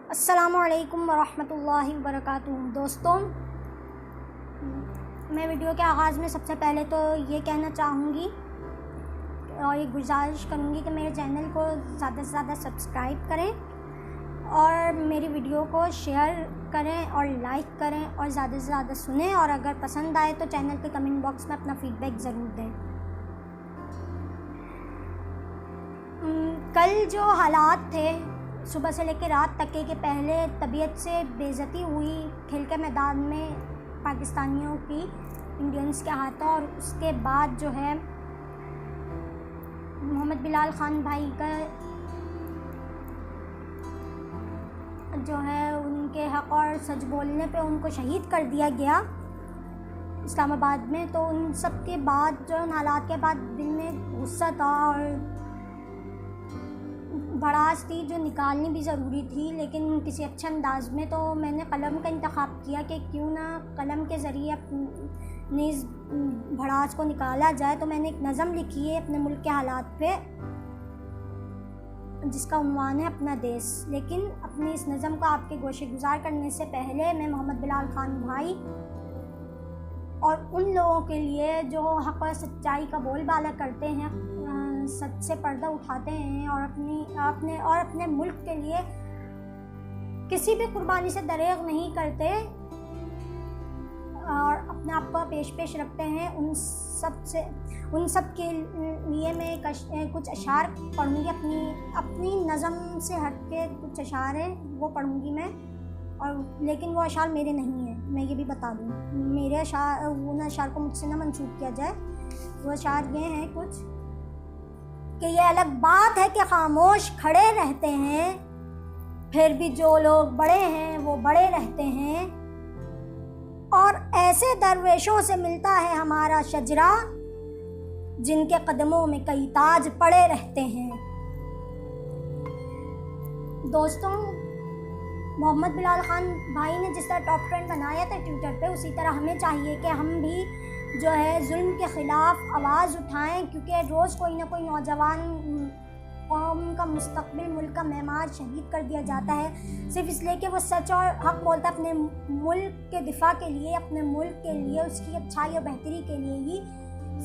अस्सलामुअलैकुम वरहमतुल्लाहि वबरकातुहू। दोस्तों, मैं वीडियो के आगाज़ में सबसे पहले तो ये कहना चाहूँगी और ये गुजारिश करूँगी कि मेरे चैनल को ज़्यादा से ज़्यादा सब्सक्राइब करें और मेरी वीडियो को शेयर करें और लाइक करें और ज़्यादा से ज़्यादा सुनें, और अगर पसंद आए तो चैनल के कमेंट बॉक्स में अपना फ़ीडबैक ज़रूर दें। कल जो हालात थे सुबह से लेकर रात तक के पहले तबीयत से बेइज्जती हुई खेल के मैदान में पाकिस्तानियों की इंडियंस के हाथों, और उसके बाद जो है मोहम्मद बिलाल ख़ान भाई का जो है उनके हक़ और सच बोलने पे उनको शहीद कर दिया गया इस्लामाबाद में। तो उन सब के बाद जो हालात के बाद दिल में गुस्सा था और भड़ास थी जो निकालनी भी ज़रूरी थी, लेकिन किसी अच्छे अंदाज में। तो मैंने कलम का इंतखाब किया कि क्यों ना कलम के ज़रिए अपनी इस भड़ास को निकाला जाए। तो मैंने एक नज़म लिखी है अपने मुल्क के हालात पे, जिसका उन्वान है अपना देश। लेकिन अपनी इस नज़म को आपके गोशे गुजार करने से पहले मैं मोहम्मद बिलाल ख़ान भाई और उन लोगों के लिए जो हक़ और सच्चाई का बोलबाला करते हैं, सच से पर्दा उठाते हैं और अपने मुल्क के लिए किसी भी कुर्बानी से दरेग नहीं करते और अपने आप को पेश रखते हैं, उन सब के लिए मैं कुछ अशार पढ़ूँगी। अपनी नज़म से हट के कुछ अशार हैं वो पढ़ूँगी मैं, और लेकिन वो अशार मेरे नहीं हैं, मैं ये भी बता दूँ। मेरे अशार उन अशार को मुझसे ना मंसूब किया जाए। वो अशार ये हैं कुछ कि ये अलग बात है कि खामोश खड़े रहते हैं, फिर भी जो लोग बड़े हैं वो बड़े रहते हैं, और ऐसे दरवेशों से मिलता है हमारा शजरा जिनके कदमों में कई ताज पड़े रहते हैं। दोस्तों, मोहम्मद बिलाल ख़ान भाई ने जिस तरह टॉप ट्रेंड बनाया था ट्विटर पे, उसी तरह हमें चाहिए कि हम भी जो है जुल्म के ख़िलाफ़ आवाज़ उठाएं, क्योंकि रोज़ कोई ना कोई नौजवान कौम का मुस्तक़बिल मुल्क का मेहमान शहीद कर दिया जाता है सिर्फ़ इसलिए कि वो सच और हक़ बोलता है। अपने मुल्क के दिफा के लिए, अपने मुल्क के लिए, उसकी अच्छाई और बेहतरी के लिए ही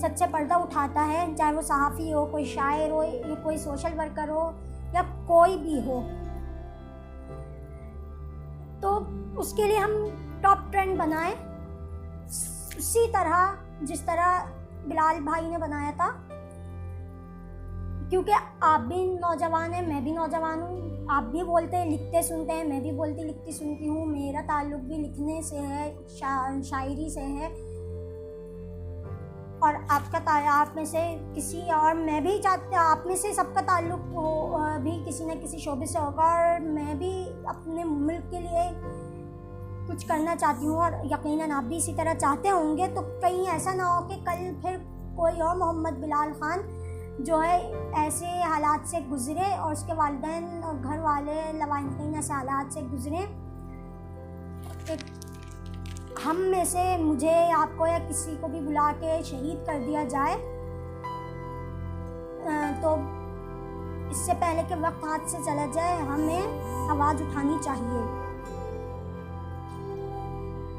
सच से पर्दा उठाता है, चाहे वो सहाफ़ी हो, कोई शायर हो, या कोई सोशल वर्कर हो, या कोई भी हो। तो उसके लिए हम टॉप ट्रेंड बनाएं उसी तरह जिस तरह बिलाल भाई ने बनाया था, क्योंकि आप भी नौजवान हैं, मैं भी नौजवान हूँ। आप भी बोलते लिखते सुनते हैं, मैं भी बोलती लिखती सुनती हूँ। मेरा ताल्लुक़ भी लिखने से है, शायरी से है, और आप में से किसी और मैं भी चाहते आप में से सबका ताल्लुक़ हो भी किसी न किसी शोबे से होगा, और मैं भी अपने मुल्क के लिए कुछ करना चाहती हूँ, और यकीनन आप भी इसी तरह चाहते होंगे। तो कहीं ऐसा ना हो कि कल फिर कोई और मोहम्मद बिलाल ख़ान जो है ऐसे हालात से गुज़रे और उसके वालिदैन और घर वाले लवाहिकीन ऐसे हालात से गुज़रे, हम में से मुझे, आपको या किसी को भी बुला के शहीद कर दिया जाए। तो इससे पहले कि वक्त हाथ से चला जाए, हमें आवाज़ उठानी चाहिए,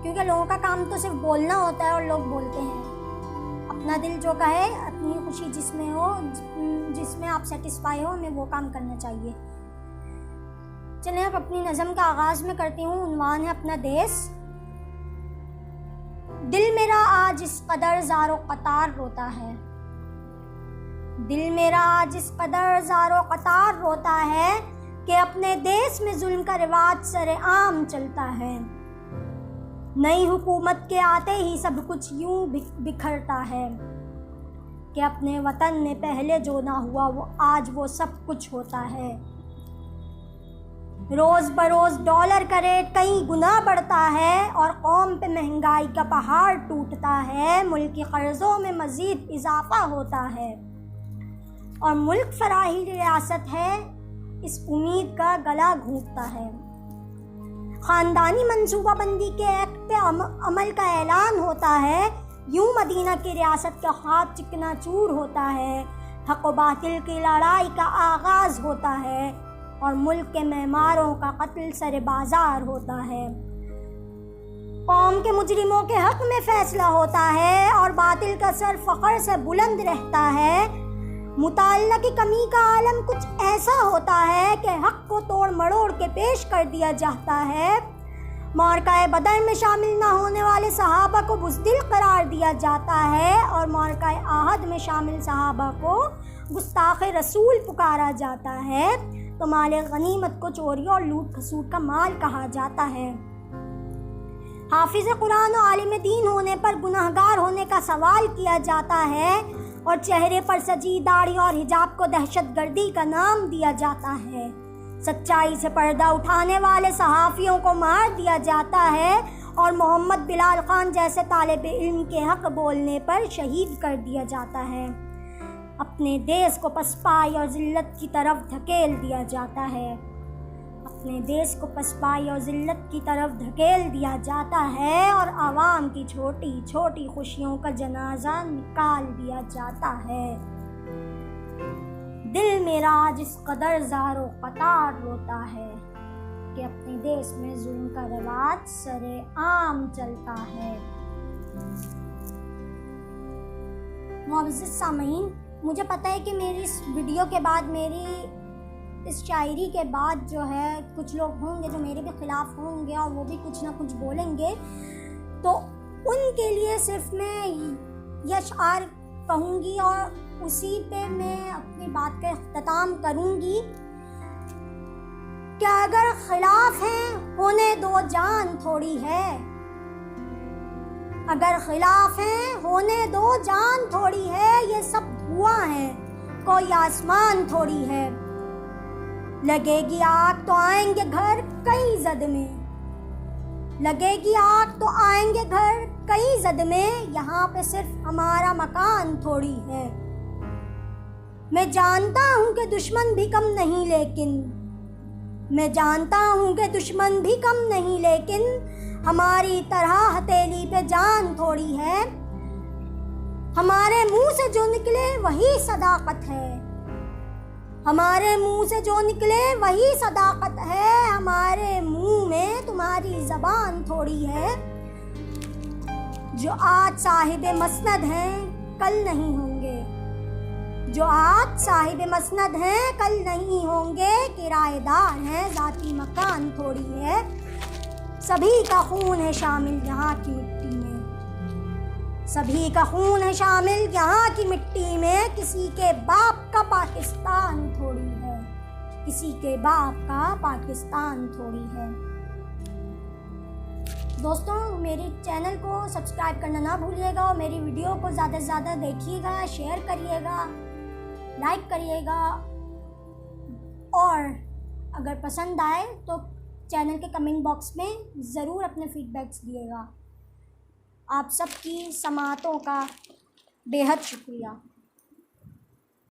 क्योंकि लोगों का काम तो सिर्फ बोलना होता है और लोग बोलते हैं। अपना दिल जो कहे, अपनी खुशी जिसमें हो, जिसमें आप सेटिस्फाई हो, हमें वो काम करना चाहिए। चलिए अब अपनी नज़म का आगाज़ में करती हूँ। उन्वान है अपना देश। दिल मेरा आज इस कदर ज़ारो क़तार रोता है, दिल मेरा आज इस कदर ज़ारो क़तार रोता है कि अपने देश में जुल्म का रिवाज सरेआम चलता है। नई हुकूमत के आते ही सब कुछ यूं बिखरता है कि अपने वतन में पहले जो ना हुआ वो आज वो सब कुछ होता है। रोज़ बरोज़ डॉलर का रेट कई गुना बढ़ता है और कौम पे महंगाई का पहाड़ टूटता है। मुल्क के कर्ज़ों में मज़ीद इजाफा होता है और मुल्क फराही रियासत है, इस उम्मीद का गला घोंटता है। ख़ानदानी मंसूबाबंदी के एक्ट पे अमल का ऐलान होता है, यूं मदीना की रियासत का ख्वाब चिकनाचूर होता है। हक़ व बातिल की लड़ाई का आगाज़ होता है, और मुल्क के मेमारों का कत्ल सरे बाजार होता है। कौम के मुजरिमों के हक में फैसला होता है और बातिल का सर फ़ख्र से बुलंद रहता है। मुताल्ला की कमी का आलम कुछ ऐसा होता है कि हक को तोड़ मरोड़ के पेश कर दिया जाता है। मारकाए बदर में शामिल न होने वाले सहाबा को बुज़दिल करार दिया जाता है और मारकाए आहद में शामिल सहाबा को गुस्ताख़ रसूल पुकारा जाता है। तो माल गनीमत को चोरी और लूट खसूट का माल कहा जाता है। हाफिज़ कुरान और आलिम दीन होने पर गुनहगार होने का सवाल किया जाता है और चेहरे पर सजी दाढ़ी और हिजाब को दहशतगर्दी का नाम दिया जाता है। सच्चाई से पर्दा उठाने वाले सहाफ़ियों को मार दिया जाता है और मोहम्मद बिलाल खान जैसे तालिब इल्म के हक़ बोलने पर शहीद कर दिया जाता है। अपने देश को पसपाई और ज़िल्लत की तरफ धकेल दिया जाता है। अपने देश को पसपाई और ज़िल्लत की तरफ धकेल दिया जाता है और आवाम की छोटी छोटी खुशियों का जनाजा निकाल दिया जाता है। दिल मेरा जिस कदर ज़ारो क़तार रोता है कि अपने देश में जुल्म का रिवाज सरे आम चलता है। मुअज़्ज़िज़ सामीन, मुझे पता है कि मेरी इस वीडियो के बाद, मेरी इस शायरी के बाद जो है कुछ लोग होंगे जो मेरे भी ख़िलाफ़ होंगे और वो भी कुछ ना कुछ बोलेंगे, तो उनके लिए सिर्फ मैं यह अशआर कहूँगी और उसी पे मैं अपनी बात का इख्तिताम करूँगी कि अगर ख़िलाफ़ हैं होने दो जान थोड़ी है, अगर ख़िलाफ़ हैं होने दो जान थोड़ी है, ये सब धुआं है कोई आसमान थोड़ी है। लगेगी आग तो आएंगे घर कई जद में, लगेगी आग तो आएंगे घर कई जद में, यहाँ पे सिर्फ हमारा मकान थोड़ी है। मैं जानता हूँ कि दुश्मन भी कम नहीं, लेकिन मैं जानता हूँ कि दुश्मन भी कम नहीं, लेकिन हमारी तरह हथेली पे जान थोड़ी है। हमारे मुंह से जो निकले वही सदाकत है, हमारे मुंह से जो निकले वही सदाकत है। हमारे मुंह में तुम्हारी ज़बान थोड़ी है। जो आज साहिब मसनद हैं कल नहीं होंगे, जो आज साहिब मसनद हैं कल नहीं होंगे। किराएदार हैं ज़ाती मकान थोड़ी है। सभी का खून है शामिल यहाँ की मिट्टी में, सभी का खून है शामिल यहाँ की मिट्टी में। किसी के बाप का पाकिस्तान थोड़ी है, किसी के बाप का पाकिस्तान थोड़ी है। दोस्तों, मेरे चैनल को सब्सक्राइब करना ना भूलिएगा और मेरी वीडियो को ज़्यादा से ज़्यादा देखिएगा, शेयर करिएगा, लाइक करिएगा और अगर पसंद आए तो चैनल के कमेंट बॉक्स में ज़रूर अपने फीडबैक्स दिएगा। आप सबकी समातों का बेहद शुक्रिया।